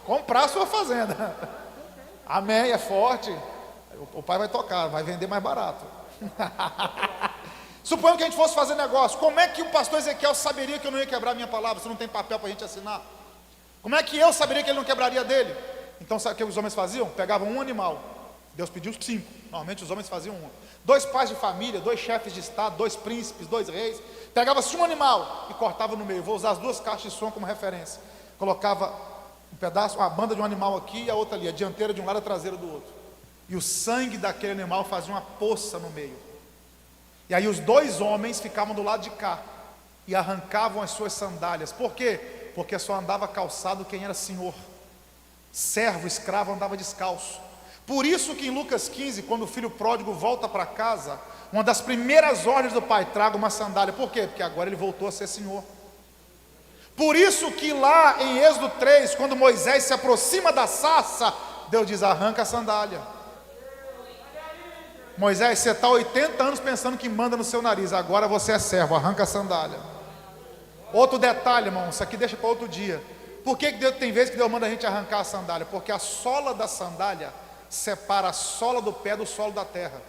comprar a sua fazenda. Amém, é forte. O pai vai tocar, vai vender mais barato. Suponhando que a gente fosse fazer negócio, como é que o pastor Ezequiel saberia que eu não ia quebrar a minha palavra, se não tem papel para a gente assinar? Como é que eu saberia que ele não quebraria dele? Então sabe o que os homens faziam? Pegavam um animal. Deus pediu 5, normalmente os homens faziam 1. 2 pais de família, 2 chefes de estado, 2 príncipes, 2 reis. Pegava-se um animal e cortava no meio. Vou usar as 2 caixas de som como referência. Colocava um pedaço, uma banda de um animal aqui e a outra ali, a dianteira de um lado e a traseira do outro. E o sangue daquele animal fazia uma poça no meio. E aí os 2 homens ficavam do lado de cá e arrancavam as suas sandálias. Por quê? Porque só andava calçado quem era senhor. Servo, escravo andava descalço. Por isso que em Lucas 15, quando o filho pródigo volta para casa, uma das primeiras ordens do pai, traga uma sandália. Por quê? Porque agora ele voltou a ser senhor. Por isso que lá em Êxodo 3, quando Moisés se aproxima da sarça, Deus diz, arranca a sandália. Moisés, você está 80 anos pensando que manda no seu nariz, agora você é servo, arranca a sandália. Outro detalhe, irmão, isso aqui deixa para outro dia. Por que Deus, tem vezes que Deus manda a gente arrancar a sandália? Porque a sola da sandália separa a sola do pé do solo da terra.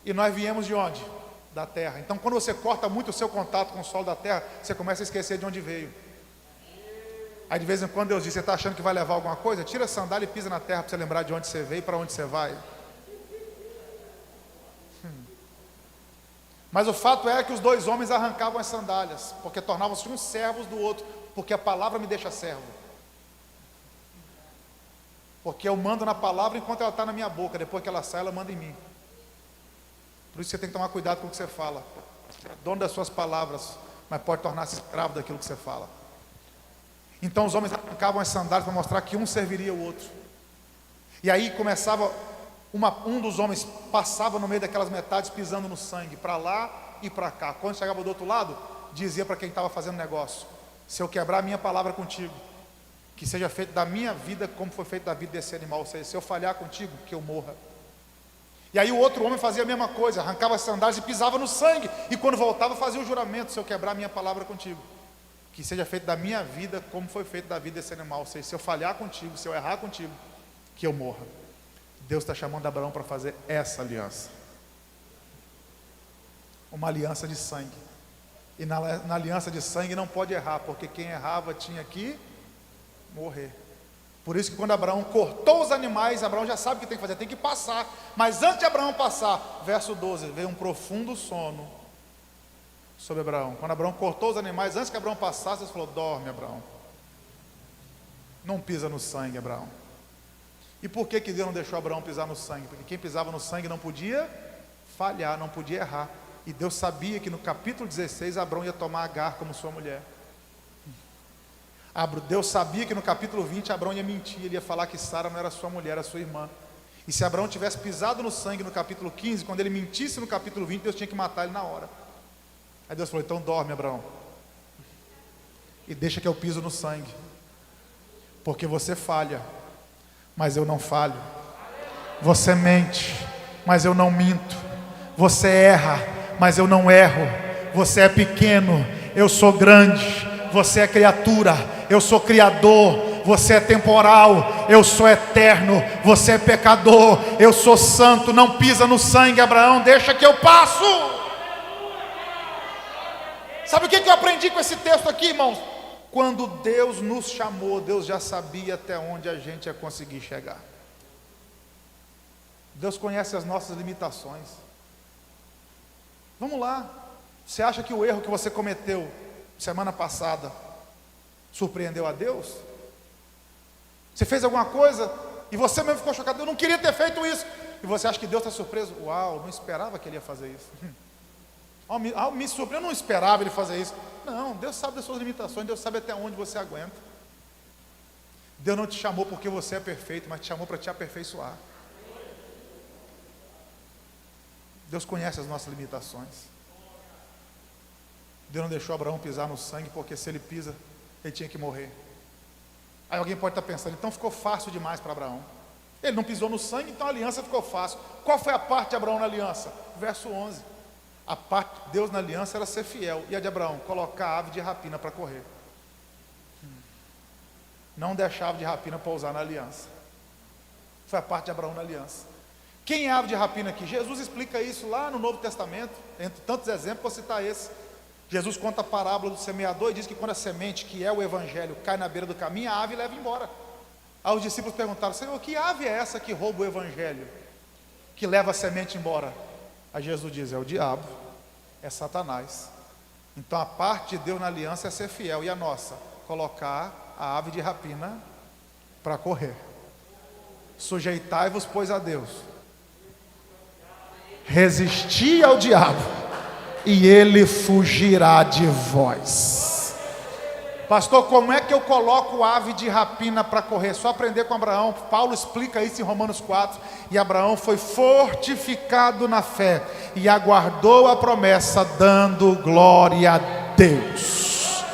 E nós viemos de onde? Da terra. Então quando você corta muito o seu contato com o solo da terra, você começa a esquecer de onde veio. Aí de vez em quando Deus diz, você está achando que vai levar alguma coisa? Tira a sandália e pisa na terra para você lembrar de onde você veio e para onde você vai. Mas o fato é que os 2 homens arrancavam as sandálias, porque tornavam-se uns servos do outro, porque a palavra me deixa servo. Porque eu mando na palavra enquanto ela está na minha boca, depois que ela sai, ela manda em mim. Por isso você tem que tomar cuidado com o que você fala. Você é dono das suas palavras, mas pode tornar-se escravo daquilo que você fala. Então os homens arrancavam as sandálias para mostrar que um serviria o outro. E aí começava, um dos homens passava no meio daquelas metades pisando no sangue, para lá e para cá. Quando chegava do outro lado, dizia para quem estava fazendo negócio, se eu quebrar a minha palavra contigo, que seja feito da minha vida como foi feito da vida desse animal, ou seja, se eu falhar contigo, que eu morra. E aí o outro homem fazia a mesma coisa, arrancava as sandálias e pisava no sangue, e quando voltava fazia o juramento, se eu quebrar a minha palavra contigo, que seja feito da minha vida como foi feito da vida desse animal, ou seja, se eu falhar contigo, se eu errar contigo, que eu morra. Deus está chamando Abraão para fazer essa aliança, uma aliança de sangue. E na aliança de sangue não pode errar, porque quem errava tinha que morrer. Por isso que quando Abraão cortou os animais, Abraão já sabe o que tem que fazer, tem que passar. Mas antes de Abraão passar, verso 12, veio um profundo sono sobre Abraão. Quando Abraão cortou os animais, antes que Abraão passasse, Deus falou, dorme, Abraão. Não pisa no sangue, Abraão. E por que Deus não deixou Abraão pisar no sangue? Porque quem pisava no sangue não podia falhar, não podia errar. E Deus sabia que no capítulo 16, Abraão ia tomar Agar como sua mulher. Deus sabia que no capítulo 20 Abraão ia mentir, ele ia falar que Sara não era sua mulher, era sua irmã. E se Abraão tivesse pisado no sangue no capítulo 15, quando ele mentisse no capítulo 20, Deus tinha que matar ele na hora. Aí Deus falou, então dorme, Abraão, e deixa que eu piso no sangue, porque você falha, mas eu não falho. Você mente, mas eu não minto. Você erra, mas eu não erro. Você é pequeno, eu sou grande. Você é criatura, eu sou criador. Você é temporal, eu sou eterno. Você é pecador, eu sou santo. Não pisa no sangue, Abraão, deixa que eu passo. Sabe o que eu aprendi com esse texto aqui, irmãos? Quando Deus nos chamou, Deus já sabia até onde a gente ia conseguir chegar. Deus conhece as nossas limitações. Vamos lá. Você acha que o erro que você cometeu semana passada surpreendeu a Deus? Você fez alguma coisa e você mesmo ficou chocado. Eu não queria ter feito isso. E você acha que Deus está surpreso? Uau, não esperava que Ele ia fazer isso. Me surpreendeu, eu não esperava Ele fazer isso. Não, Deus sabe das suas limitações. Deus sabe até onde você aguenta. Deus não te chamou porque você é perfeito, mas te chamou para te aperfeiçoar. Deus conhece as nossas limitações. Deus não deixou Abraão pisar no sangue, porque se ele pisa, ele tinha que morrer. Aí alguém pode estar pensando, então ficou fácil demais para Abraão. Ele não pisou no sangue, então a aliança ficou fácil. Qual foi a parte de Abraão na aliança? Verso 11. A parte de Deus na aliança era ser fiel. E a de Abraão? Colocar a ave de rapina para correr. Não deixar a ave de rapina pousar na aliança. Foi a parte de Abraão na aliança. Quem é a ave de rapina aqui? Jesus explica isso lá no Novo Testamento. Entre tantos exemplos, vou citar esse. Jesus conta a parábola do semeador e diz que quando a semente, que é o evangelho, cai na beira do caminho, a ave leva embora. Aí os discípulos perguntaram: Senhor, que ave é essa que rouba o evangelho, que leva a semente embora? Aí Jesus diz: é o diabo, é Satanás. Então a parte de Deus na aliança é ser fiel. E a nossa? Colocar a ave de rapina para correr. Sujeitai-vos, pois, a Deus. Resisti ao diabo, e ele fugirá de vós. Pastor, como é que eu coloco ave de rapina para correr? Só aprender com Abraão. Paulo explica isso em Romanos 4. E Abraão foi fortificado na fé e aguardou a promessa, dando glória a Deus.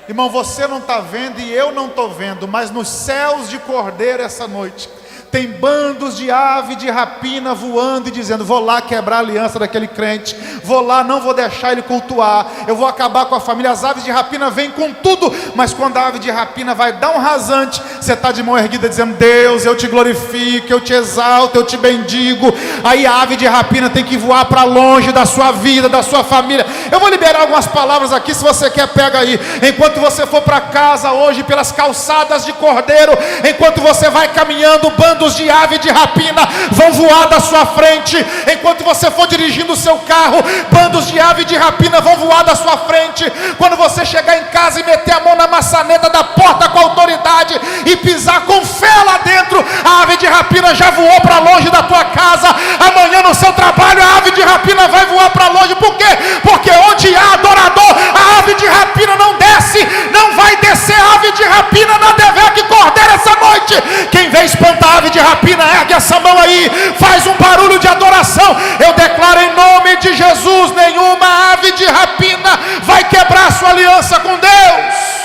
Irmão, você não está vendo e eu não estou vendo, mas nos céus de cordeiro essa noite tem bandos de ave de rapina voando e dizendo: vou lá quebrar a aliança daquele crente, vou lá, não vou deixar ele cultuar, eu vou acabar com a família. As aves de rapina vêm com tudo, mas quando a ave de rapina vai dar um rasante, você está de mão erguida dizendo: Deus, eu te glorifico, eu te exalto, eu te bendigo. Aí a ave de rapina tem que voar para longe da sua vida, da sua família. Eu vou liberar algumas palavras aqui, se você quer pega aí. Enquanto você for para casa hoje, pelas calçadas de cordeiro, enquanto você vai caminhando, bandos de ave de rapina vão voar da sua frente. Enquanto você for dirigindo o seu carro, bandos de ave de rapina vão voar da sua frente. Quando você chegar em casa e meter a mão na maçaneta da porta com autoridade e pisar com fé lá dentro, a ave de rapina já voou para longe da tua casa. Amanhã no seu trabalho, a ave de rapina vai voar para longe. Por quê? Porque onde há adorador, a ave de rapina não desce, não vai descer a ave de rapina na Devec Cordeiro essa noite. Quem vê espantar a ave de rapina, ergue essa mão aí, faz um barulho de adoração. Eu declaro em nome de Jesus: nenhuma ave de rapina vai quebrar sua aliança com Deus.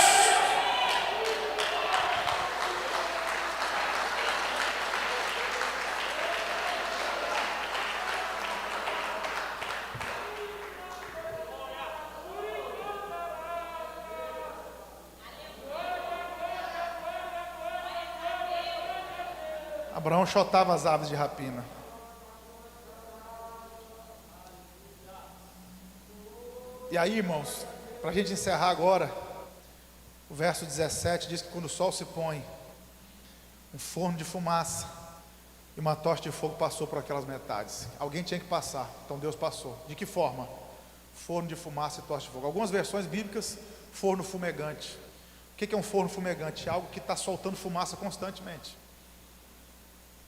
Abraão chotava as aves de rapina. E aí, irmãos, para a gente encerrar agora, o verso 17 diz que quando o sol se põe, um forno de fumaça e uma tocha de fogo passou por aquelas metades. Alguém tinha que passar, então Deus passou. De que forma? Forno de fumaça e tocha de fogo. Algumas versões bíblicas, forno fumegante. O que é um forno fumegante? Algo que está soltando fumaça constantemente.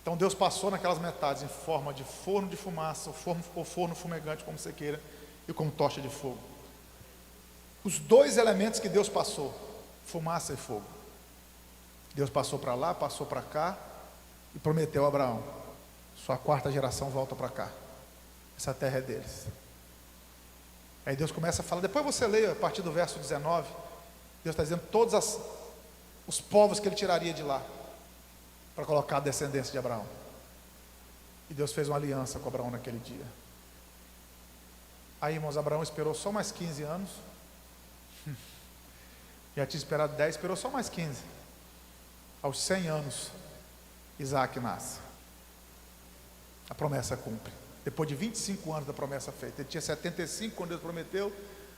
Então Deus passou naquelas metades em forma de forno de fumaça, ou forno fumegante, como você queira, e com tocha de fogo. Os dois elementos que Deus passou, fumaça e fogo. Deus passou para lá, passou para cá e prometeu a Abraão: sua quarta geração volta para cá. Essa terra é deles. Aí Deus começa a falar, depois você leia a partir do verso 19, Deus está dizendo todos os povos que ele tiraria de lá, para colocar a descendência de Abraão. E Deus fez uma aliança com Abraão naquele dia. Aí, irmãos, Abraão esperou só mais 15 anos. Já tinha esperado 10, esperou só mais 15. Aos 100 anos, Isaac nasce. A promessa cumpre. Depois de 25 anos da promessa feita. Ele tinha 75 quando Deus prometeu.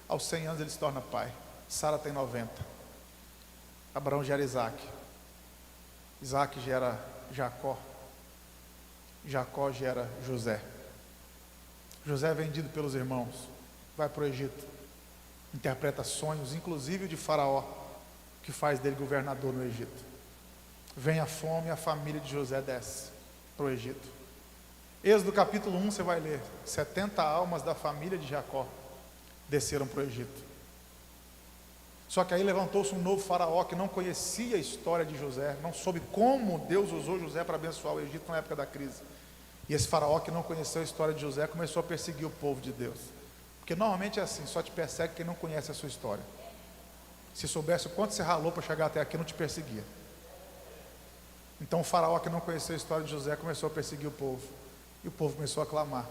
Aos 100 anos ele se torna pai. Sara tem 90. Abraão gera Isaac. Isaac gera Jacó. Jacó gera José. José é vendido pelos irmãos, vai para o Egito, interpreta sonhos, inclusive o de Faraó, que faz dele governador no Egito. Vem a fome e a família de José desce para o Egito. Êxodo capítulo 1, você vai ler, 70 almas da família de Jacó desceram para o Egito. Só que aí levantou-se um novo faraó que não conhecia a história de José, não soube como Deus usou José para abençoar o Egito na época da crise. E esse faraó que não conheceu a história de José começou a perseguir o povo de Deus. Porque normalmente é assim, só te persegue quem não conhece a sua história. Se soubesse o quanto você ralou para chegar até aqui, não te perseguia. Então o faraó que não conheceu a história de José começou a perseguir o povo. E o povo começou a clamar.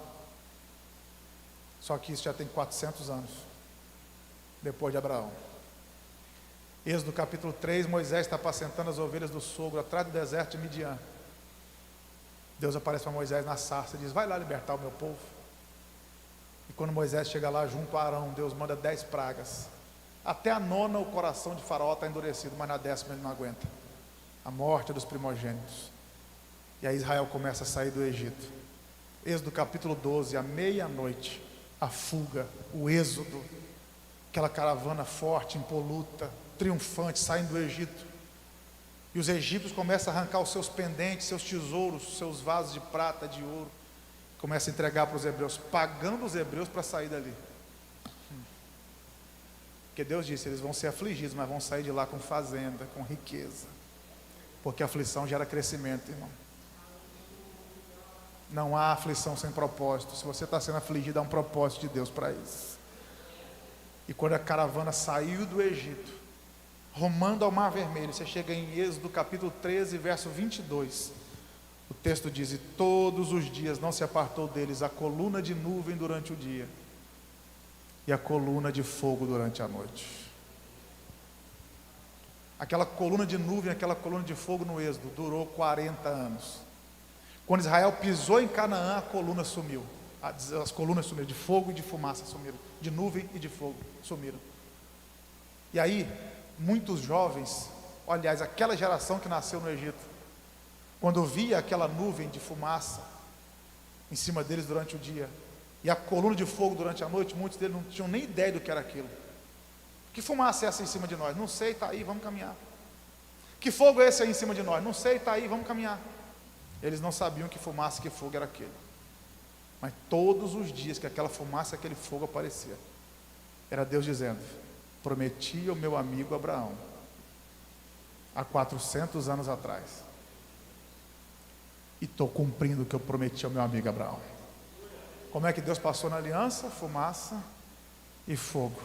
Só que isso já tem 400 anos, depois de Abraão. Êxodo capítulo 3, Moisés está apacentando as ovelhas do sogro, atrás do deserto de Midian. Deus aparece para Moisés na sarça e diz: vai lá libertar o meu povo. E quando Moisés chega lá junto a Arão, Deus manda 10 pragas. Até a nona o coração de Faraó está endurecido, mas na 10ª ele não aguenta. A morte dos primogênitos. E aí Israel começa a sair do Egito. Êxodo capítulo 12, à meia-noite, a fuga, o êxodo, aquela caravana forte, impoluta, triunfante, saindo do Egito. E os egípcios começam a arrancar os seus pendentes, seus tesouros, seus vasos de prata, de ouro, começam a entregar para os hebreus, pagando os hebreus para sair dali. Porque Deus disse, eles vão ser afligidos, mas vão sair de lá com fazenda, com riqueza. Porque a aflição gera crescimento, irmão. Não há aflição sem propósito. Se você está sendo afligido, há um propósito de Deus para isso. E quando a caravana saiu do Egito, rumando ao Mar Vermelho, você chega em Êxodo capítulo 13, verso 22. O texto diz: e todos os dias não se apartou deles a coluna de nuvem durante o dia e a coluna de fogo durante a noite. Aquela coluna de nuvem, aquela coluna de fogo no Êxodo durou 40 anos. Quando Israel pisou em Canaã, a coluna sumiu. As colunas sumiram, de fogo e de fumaça sumiram, de nuvem e de fogo sumiram. E aí, muitos jovens, aliás, aquela geração que nasceu no Egito, quando via aquela nuvem de fumaça em cima deles durante o dia e a coluna de fogo durante a noite, muitos deles não tinham nem ideia do que era aquilo. Que fumaça é essa em cima de nós? Não sei, está aí, vamos caminhar. Que fogo é esse aí em cima de nós? Não sei, está aí, vamos caminhar. Eles não sabiam que fumaça e que fogo era aquele. Mas todos os dias que aquela fumaça e aquele fogo aparecia, era Deus dizendo: prometi ao meu amigo Abraão, há 400 anos atrás, e estou cumprindo o que eu prometi ao meu amigo Abraão. Como é que Deus passou na aliança? Fumaça e fogo.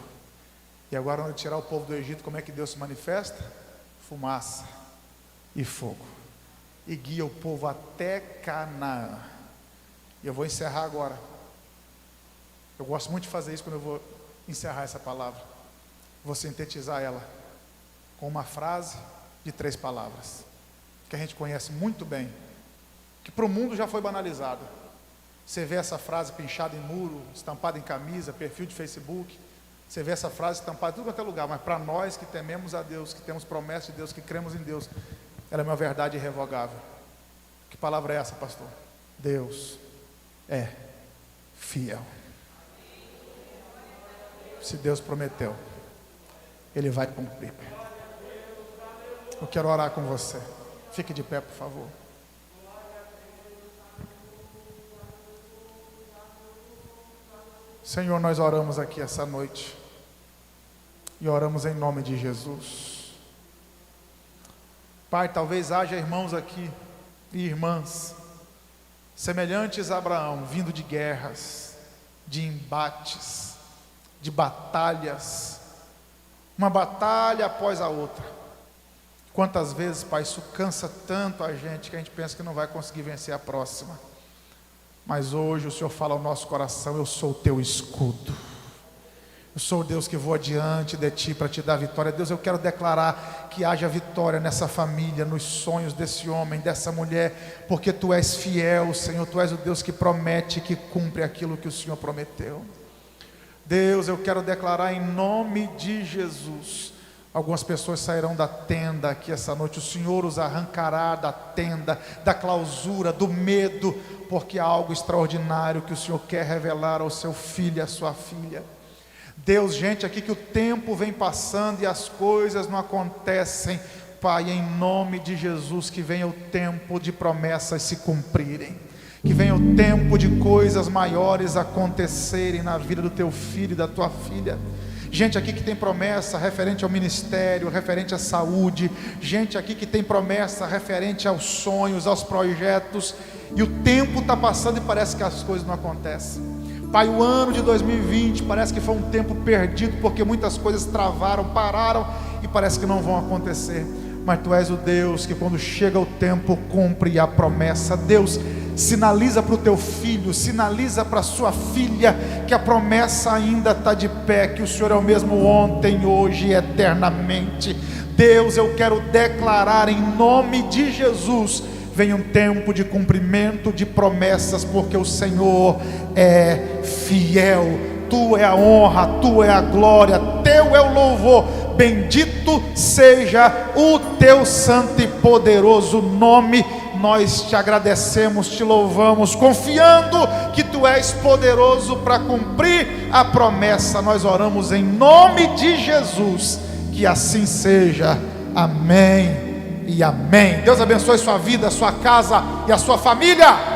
E agora, quando tirar o povo do Egito, como é que Deus se manifesta? Fumaça e fogo. E guia o povo até Canaã. E eu vou encerrar agora. Eu gosto muito de fazer isso quando eu vou encerrar essa palavra. Vou sintetizar ela com uma frase de 3 palavras, que a gente conhece muito bem, que para o mundo já foi banalizada. Você vê essa frase pinchada em muro, estampada em camisa, perfil de Facebook. Você vê essa frase estampada em tudo quanto é lugar. Mas para nós que tememos a Deus, que temos promessa de Deus, que cremos em Deus, ela é uma verdade irrevogável. Que palavra é essa, pastor? Deus é fiel. Se Deus prometeu, Ele vai cumprir. Eu quero orar com você. Fique de pé, por favor. Senhor, nós oramos aqui essa noite e oramos em nome de Jesus. Pai, talvez haja irmãos aqui e irmãs semelhantes a Abraão, vindo de guerras, de embates, de batalhas, uma batalha após a outra. Quantas vezes, Pai, isso cansa tanto a gente que a gente pensa que não vai conseguir vencer a próxima. Mas hoje o Senhor fala ao nosso coração: eu sou o teu escudo. Eu sou o Deus que vou adiante de ti para te dar vitória. Deus, eu quero declarar que haja vitória nessa família, nos sonhos desse homem, dessa mulher, porque tu és fiel, Senhor. Tu és o Deus que promete e que cumpre aquilo que o Senhor prometeu. Deus, eu quero declarar em nome de Jesus Algumas pessoas sairão da tenda aqui essa noite. O Senhor os arrancará da tenda, da clausura, do medo, porque há algo extraordinário que o Senhor quer revelar ao seu filho e à sua filha. Deus, gente, aqui que o tempo vem passando e as coisas não acontecem. Pai, em nome de Jesus, que venha o tempo de promessas se cumprirem. Que venha o tempo de coisas maiores acontecerem na vida do teu filho e da tua filha. Gente aqui que tem promessa referente ao ministério, referente à saúde. Gente aqui que tem promessa referente aos sonhos, aos projetos. E o tempo está passando e parece que as coisas não acontecem. Pai, o ano de 2020 parece que foi um tempo perdido, porque muitas coisas travaram, pararam e parece que não vão acontecer. Mas Tu és o Deus que quando chega o tempo cumpre a promessa. Deus, sinaliza para o Teu filho, sinaliza para a sua filha que a promessa ainda está de pé, que o Senhor é o mesmo ontem, hoje e eternamente. Deus, eu quero declarar em nome de Jesus, vem um tempo de cumprimento de promessas, porque o Senhor é fiel. Tu é a honra, Tu é a glória, Teu é o louvor. Bendito seja o Teu santo e poderoso nome. Nós Te agradecemos, Te louvamos, confiando que Tu és poderoso para cumprir a promessa. Nós oramos em nome de Jesus, que assim seja. Amém e amém. Deus abençoe sua vida, sua casa e a sua família.